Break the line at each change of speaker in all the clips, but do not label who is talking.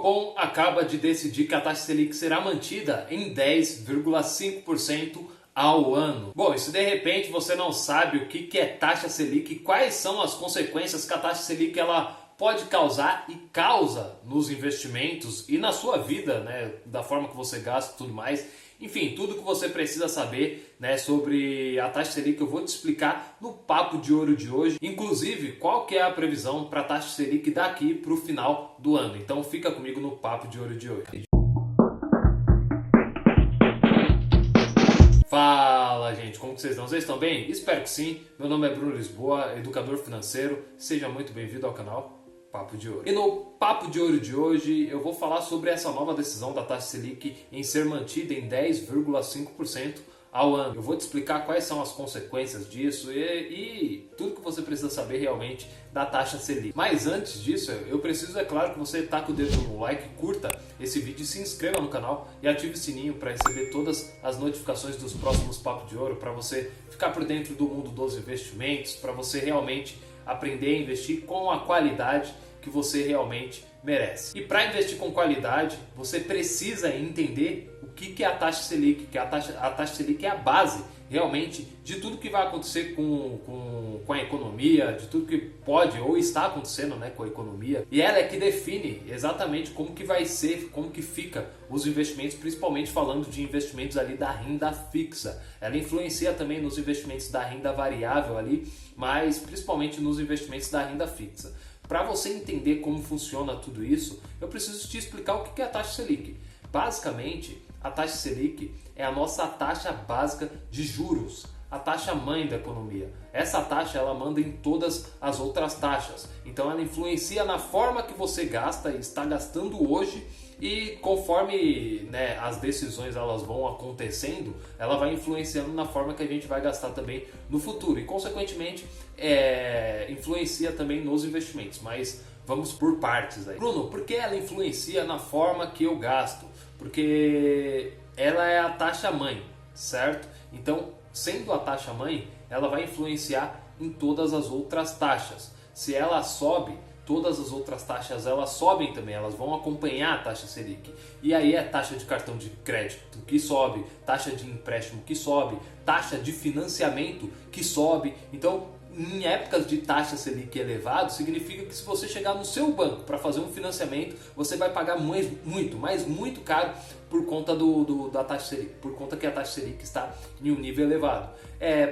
Copom acaba de decidir que a taxa Selic será mantida em 10,5% ao ano. Bom, e se de repente você não sabe o que é taxa Selic, quais são as consequências que a taxa Selic ela pode causar e causa nos investimentos e na sua vida, né, da forma que você gasta e tudo mais. Enfim, tudo que você precisa saber, né, sobre a taxa Selic eu vou te explicar no Papo de Ouro de hoje. Inclusive, qual que é a previsão para a taxa Selic daqui para o final do ano. Então fica comigo no Papo de Ouro de hoje. Fala, gente, como que vocês estão? Vocês estão bem? Espero que sim. Meu nome é Bruno Lisboa, educador financeiro. Seja muito bem-vindo ao canal Papo de Ouro. E no Papo de Ouro de hoje eu vou falar sobre essa nova decisão da taxa Selic em ser mantida em 10,5% ao ano. Eu vou te explicar quais são as consequências disso e tudo que você precisa saber realmente da taxa Selic. Mas antes disso, eu preciso, é claro, que você taque o dedo no like, curta esse vídeo, se inscreva no canal e ative o sininho para receber todas as notificações dos próximos Papo de Ouro, para você ficar por dentro do mundo dos investimentos, para você realmente aprender a investir com a qualidade que você realmente merece. E para investir com qualidade, você precisa entender o que é a taxa Selic, que a taxa Selic é a base realmente de tudo que vai acontecer com a economia, de tudo que pode ou está acontecendo, né, com a economia. E ela é que define exatamente como que vai ser, como que fica os investimentos, principalmente falando de investimentos ali da renda fixa. Ela influencia também nos investimentos da renda variável ali, mas principalmente nos investimentos da renda fixa. Para você entender como funciona tudo isso, eu preciso te explicar o que é a taxa Selic. Basicamente, a taxa Selic é a nossa taxa básica de juros, a taxa mãe da economia. Essa taxa ela manda em todas as outras taxas, então ela influencia na forma que você gasta e está gastando hoje, e conforme, né, as decisões elas vão acontecendo, ela vai influenciando na forma que a gente vai gastar também no futuro e consequentemente influencia também nos investimentos. Mas vamos por partes aí. Bruno, por que ela influencia na forma que eu gasto? Porque ela é a taxa mãe, certo? Então, sendo a taxa mãe, ela vai influenciar em todas as outras taxas. Se ela sobe, todas as outras taxas elas sobem também, elas vão acompanhar a taxa Selic. E aí é taxa de cartão de crédito que sobe, taxa de empréstimo que sobe, taxa de financiamento que sobe. Então, em épocas de taxa Selic elevado, significa que se você chegar no seu banco para fazer um financiamento, você vai pagar muito caro por conta da taxa Selic, por conta que a taxa Selic está em um nível elevado.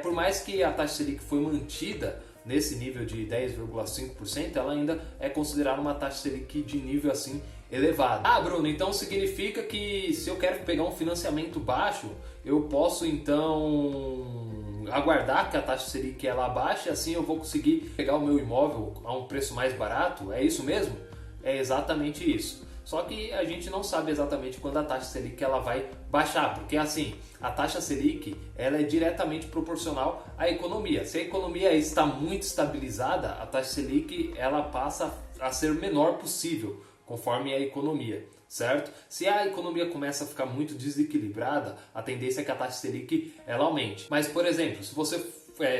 Por mais que a taxa Selic foi mantida nesse nível de 10,5%, ela ainda é considerada uma taxa Selic de nível assim elevado. Ah, Bruno, então significa que se eu quero pegar um financiamento baixo, eu posso então aguardar que a taxa Selic ela baixe, assim eu vou conseguir pegar o meu imóvel a um preço mais barato? É isso mesmo? É exatamente isso. Só que a gente não sabe exatamente quando a taxa Selic ela vai baixar, porque assim, a taxa Selic ela é diretamente proporcional à economia. Se a economia está muito estabilizada, a taxa Selic ela passa a ser menor possível, conforme a economia, certo? Se a economia começa a ficar muito desequilibrada, a tendência é que a taxa Selic ela aumente. Mas, por exemplo, se você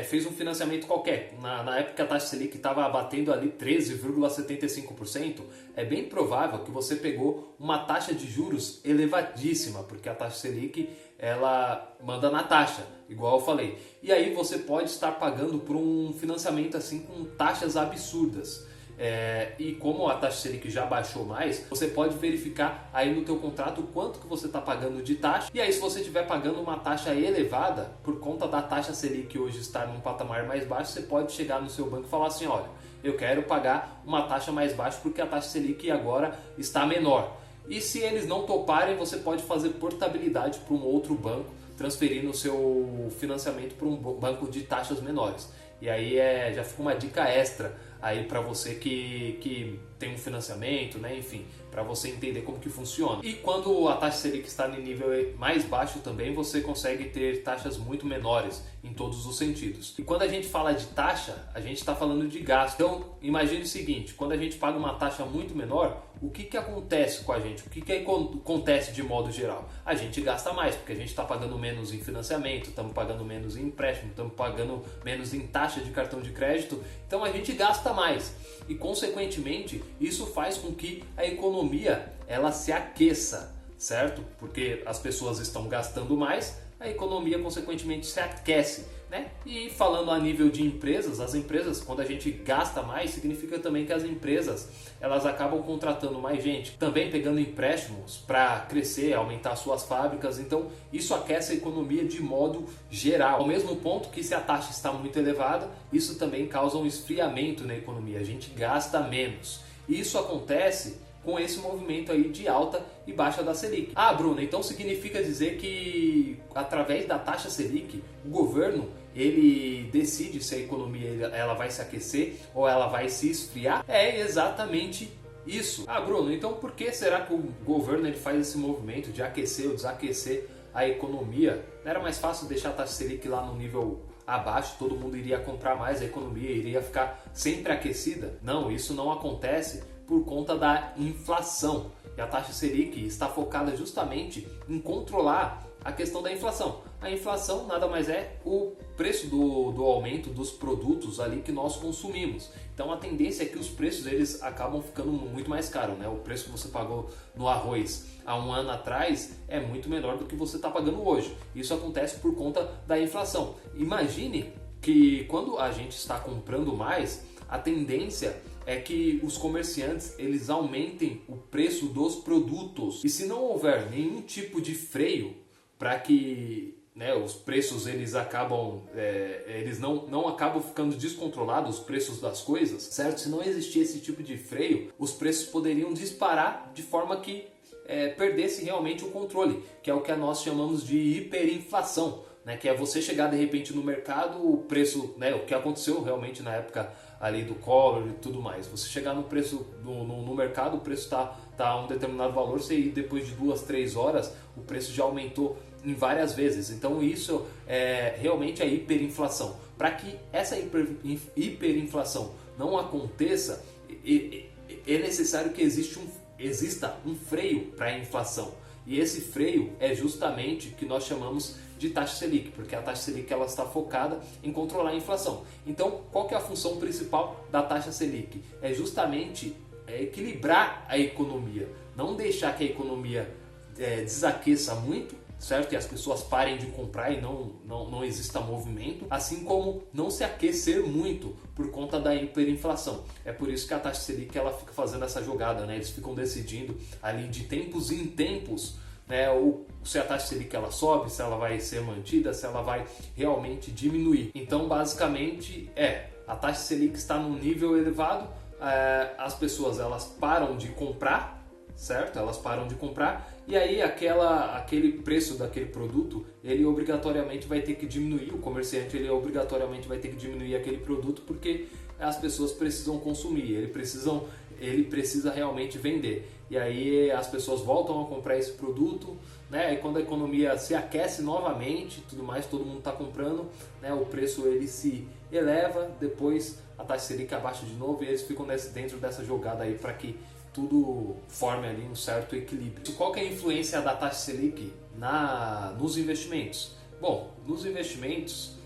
fez um financiamento qualquer, na época que a taxa Selic estava batendo ali 13,75%, é bem provável que você pegou uma taxa de juros elevadíssima, porque a taxa Selic ela manda na taxa, igual eu falei. E aí você pode estar pagando por um financiamento assim com taxas absurdas. E como a taxa Selic já baixou mais, você pode verificar aí no teu contrato o quanto que você está pagando de taxa. E aí se você estiver pagando uma taxa elevada, por conta da taxa Selic hoje estar num patamar mais baixo, você pode chegar no seu banco e falar assim, olha, eu quero pagar uma taxa mais baixa porque a taxa Selic agora está menor. E se eles não toparem, você pode fazer portabilidade para um outro banco, transferindo o seu financiamento para um banco de taxas menores. E aí já fica uma dica extra aí para você que tem um financiamento, né? Enfim, para você entender como que funciona. E quando a taxa Selic está em nível mais baixo também, você consegue ter taxas muito menores em todos os sentidos. E quando a gente fala de taxa, a gente está falando de gasto. Então, imagine o seguinte, quando a gente paga uma taxa muito menor, o que acontece com a gente? O que acontece de modo geral? A gente gasta mais, porque a gente está pagando menos em financiamento, estamos pagando menos em empréstimo, estamos pagando menos em taxa de cartão de crédito, então a gente gasta mais. E consequentemente, isso faz com que a economia ela se aqueça, certo? Porque as pessoas estão gastando mais, a economia consequentemente se aquece, né? E falando a nível de empresas, as empresas, quando a gente gasta mais, significa também que as empresas elas acabam contratando mais gente, também pegando empréstimos para crescer, aumentar suas fábricas, então isso aquece a economia de modo geral. Ao mesmo ponto que se a taxa está muito elevada, isso também causa um esfriamento na economia, a gente gasta menos. E isso acontece com esse movimento aí de alta e baixa da Selic. Ah, Bruno, então significa dizer que através da taxa Selic, o governo ele decide se a economia ela vai se aquecer ou ela vai se esfriar? É exatamente isso. Ah, Bruno, então por que será que o governo ele faz esse movimento de aquecer ou desaquecer a economia? Não era mais fácil deixar a taxa Selic lá no nível abaixo, todo mundo iria comprar mais, a economia iria ficar sempre aquecida? Não, isso não acontece por conta da inflação. E a taxa Selic está focada justamente em controlar a questão da inflação. A inflação nada mais é o preço do aumento dos produtos ali que nós consumimos. Então a tendência é que os preços eles acabam ficando muito mais caros, né? O preço que você pagou no arroz há um ano atrás é muito menor do que você está pagando hoje. Isso acontece por conta da inflação. Imagine que quando a gente está comprando mais, a tendência é que os comerciantes eles aumentem o preço dos produtos. E se não houver nenhum tipo de freio para que os preços eles acabam eles não acabam ficando descontrolados, os preços das coisas, certo? Se não existir esse tipo de freio, os preços poderiam disparar de forma que perdesse realmente o controle, que é o que nós chamamos de hiperinflação, né? Que é você chegar de repente no mercado, o preço, o que aconteceu realmente na época ali do Collor e tudo mais. Você chegar no preço no mercado, o preço tá a um determinado valor, você ir depois de 2, 3 horas, o preço já aumentou em várias vezes. Então isso é realmente a hiperinflação. Para que essa hiperinflação não aconteça, é necessário que exista um freio para a inflação. E esse freio é justamente o que nós chamamos de taxa Selic, porque a taxa Selic ela está focada em controlar a inflação. Então, qual que é a função principal da taxa Selic? É justamente equilibrar a economia, não deixar que a economia desaqueça muito, certo? E as pessoas parem de comprar e não exista movimento, assim como não se aquecer muito por conta da hiperinflação. É por isso que a taxa Selic ela fica fazendo essa jogada, né? Eles ficam decidindo ali de tempos em tempos, né? Se a taxa Selic ela sobe, se ela vai ser mantida, se ela vai realmente diminuir. Então, basicamente, a taxa Selic está num nível elevado, as pessoas elas param de comprar, certo? Elas param de comprar e aí aquele preço daquele produto ele obrigatoriamente vai ter que diminuir, o comerciante ele obrigatoriamente vai ter que diminuir aquele produto porque as pessoas precisam consumir, ele precisa realmente vender. E aí as pessoas voltam a comprar esse produto, né? E quando a economia se aquece novamente, tudo mais, todo mundo está comprando, né? O preço ele se eleva, depois a taxa Selic abaixa de novo e eles ficam dentro dessa jogada aí para que tudo forme ali um certo equilíbrio. Qual que é a influência da taxa Selic nos investimentos? Bom, nos investimentos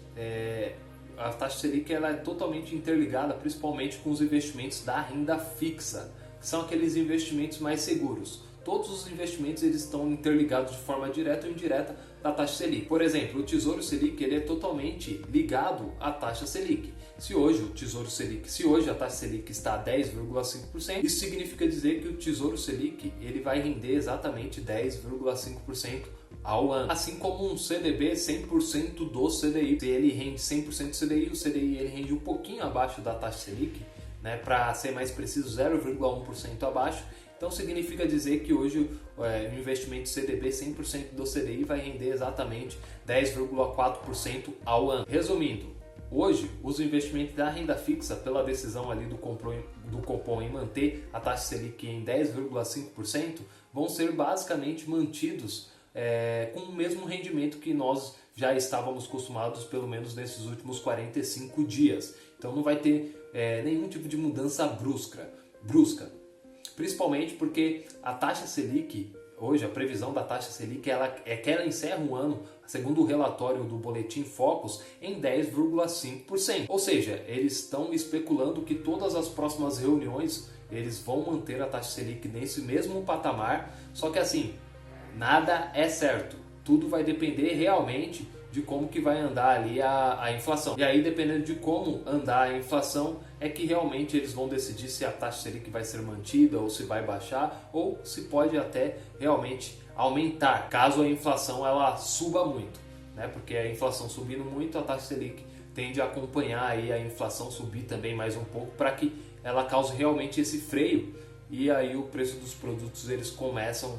a taxa Selic ela é totalmente interligada, principalmente com os investimentos da renda fixa, que são aqueles investimentos mais seguros. Todos os investimentos eles estão interligados de forma direta ou indireta da taxa Selic. Por exemplo, o Tesouro Selic ele é totalmente ligado à taxa Selic. Se hoje a taxa Selic está a 10,5%, isso significa dizer que o Tesouro Selic ele vai render exatamente 10,5% ao ano. Assim como um CDB 100% do CDI. Se ele rende 100% do CDI, o CDI ele rende um pouquinho abaixo da taxa Selic, né? Para ser mais preciso, 0,1% abaixo. Então significa dizer que hoje o investimento CDB 100% do CDI vai render exatamente 10,4% ao ano. Resumindo, hoje os investimentos da renda fixa, pela decisão ali do Copom em manter a taxa Selic em 10,5%, vão ser basicamente mantidos com o mesmo rendimento que nós já estávamos acostumados, pelo menos nesses últimos 45 dias. Então não vai ter nenhum tipo de mudança brusca. principalmente porque a taxa Selic, hoje a previsão da taxa Selic é que ela encerra o ano, segundo o relatório do Boletim Focus, em 10,5%. Ou seja, eles estão especulando que todas as próximas reuniões eles vão manter a taxa Selic nesse mesmo patamar, só que assim, nada é certo. Tudo vai depender realmente de como que vai andar ali a inflação. E aí, dependendo de como andar a inflação, é que realmente eles vão decidir se a taxa Selic vai ser mantida ou se vai baixar ou se pode até realmente aumentar, caso a inflação ela suba muito, né? Porque a inflação subindo muito, a taxa Selic tende a acompanhar aí a inflação subir também mais um pouco para que ela cause realmente esse freio e aí o preço dos produtos eles comecem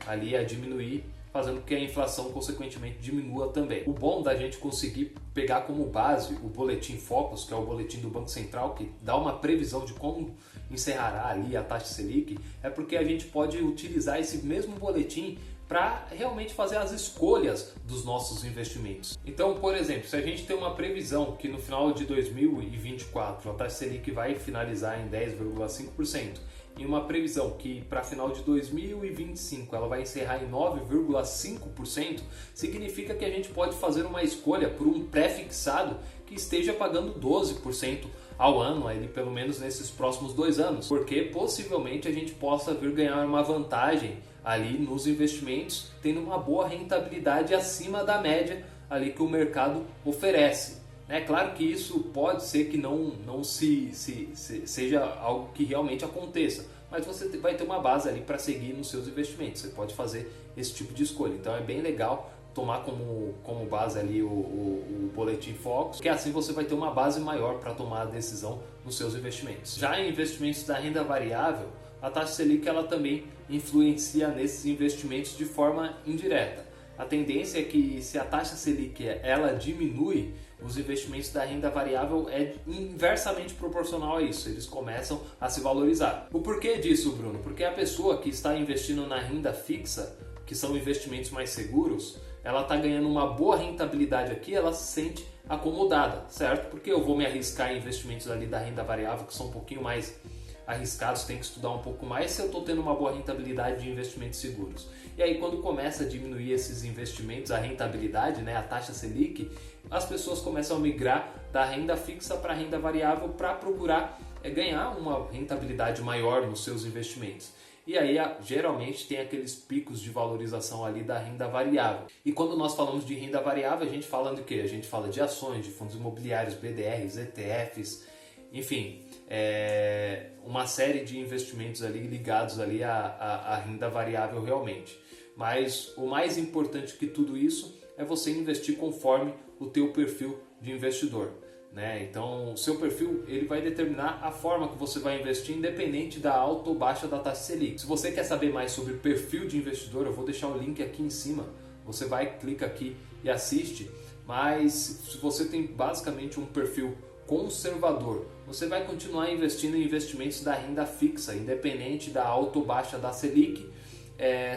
ali a diminuir, fazendo com que a inflação consequentemente diminua também. O bom da gente conseguir pegar como base o Boletim Focus, que é o boletim do Banco Central, que dá uma previsão de como encerrará ali a taxa Selic, é porque a gente pode utilizar esse mesmo boletim para realmente fazer as escolhas dos nossos investimentos. Então, por exemplo, se a gente tem uma previsão que no final de 2024 a taxa Selic vai finalizar em 10,5%, e uma previsão que para final de 2025 ela vai encerrar em 9,5%, significa que a gente pode fazer uma escolha por um pré-fixado que esteja pagando 12% ao ano, aí, pelo menos nesses próximos 2 anos, porque possivelmente a gente possa vir ganhar uma vantagem ali nos investimentos, tendo uma boa rentabilidade acima da média ali que o mercado oferece. É claro que isso pode ser que não seja algo que realmente aconteça, mas você vai ter uma base ali para seguir nos seus investimentos. Você pode fazer esse tipo de escolha. Então é bem legal tomar como base ali o Boletim Focus, que assim você vai ter uma base maior para tomar a decisão nos seus investimentos. Já em investimentos da renda variável, a taxa Selic ela também influencia nesses investimentos de forma indireta. A tendência é que se a taxa Selic ela diminui, os investimentos da renda variável é inversamente proporcional a isso, eles começam a se valorizar. O porquê disso, Bruno? Porque a pessoa que está investindo na renda fixa, que são investimentos mais seguros, ela está ganhando uma boa rentabilidade aqui, ela se sente acomodada, certo? Porque eu vou me arriscar em investimentos ali da renda variável que são um pouquinho mais arriscados, tem que estudar um pouco mais se eu estou tendo uma boa rentabilidade de investimentos seguros. E aí quando começa a diminuir esses investimentos, a rentabilidade, né, a taxa Selic, as pessoas começam a migrar da renda fixa para a renda variável para procurar ganhar uma rentabilidade maior nos seus investimentos. E aí geralmente tem aqueles picos de valorização ali da renda variável. E quando nós falamos de renda variável, a gente fala de quê? A gente fala de ações, de fundos imobiliários, BDRs, ETFs, enfim, uma série de investimentos ali ligados ali à renda variável realmente. Mas o mais importante que tudo isso é você investir conforme o teu perfil de investidor, né? Então, o seu perfil ele vai determinar a forma que você vai investir, independente da alta ou baixa da taxa Selic. Se você quer saber mais sobre perfil de investidor, eu vou deixar o link aqui em cima. Você vai, clica aqui e assiste. Mas se você tem basicamente um perfil conservador, você vai continuar investindo em investimentos da renda fixa, independente da alta ou baixa da Selic.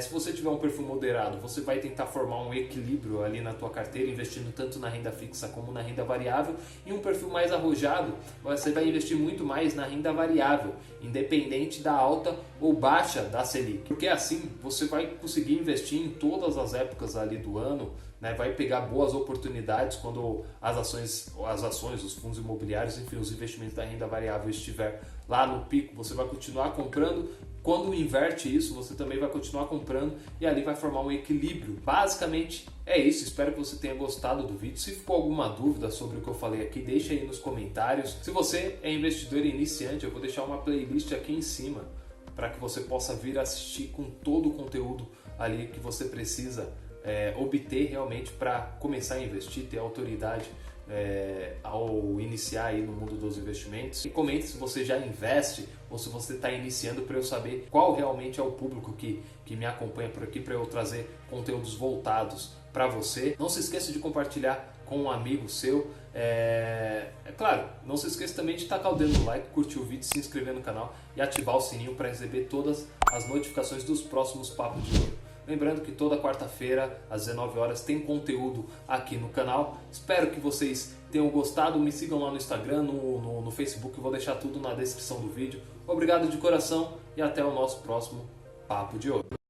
Se você tiver um perfil moderado, você vai tentar formar um equilíbrio ali na tua carteira, investindo tanto na renda fixa como na renda variável. E um perfil mais arrojado, você vai investir muito mais na renda variável, independente da alta ou baixa da Selic. Porque assim você vai conseguir investir em todas as épocas ali do ano, né? Vai pegar boas oportunidades quando as ações, os fundos imobiliários, enfim, os investimentos da renda variável estiver lá no pico, você vai continuar comprando. Quando inverte isso, você também vai continuar comprando e ali vai formar um equilíbrio. Basicamente é isso, espero que você tenha gostado do vídeo. Se ficou alguma dúvida sobre o que eu falei aqui, deixa aí nos comentários. Se você é investidor iniciante, eu vou deixar uma playlist aqui em cima para que você possa vir assistir com todo o conteúdo ali que você precisa obter realmente para começar a investir, ter autoridade ao iniciar aí no mundo dos investimentos. E comente se você já investe ou se você está iniciando, para eu saber qual realmente é o público que me acompanha por aqui, para eu trazer conteúdos voltados para você. Não se esqueça de compartilhar com um amigo seu. Claro, não se esqueça também de tacar o dedo no like, curtir o vídeo, se inscrever no canal e ativar o sininho para receber todas as notificações dos próximos Papos de Ouro. Lembrando que toda quarta-feira, às 19 horas, tem conteúdo aqui no canal. Espero que vocês tenham gostado. Me sigam lá no Instagram, no Facebook. Eu vou deixar tudo na descrição do vídeo. Obrigado de coração e até o nosso próximo Papo de Ouro.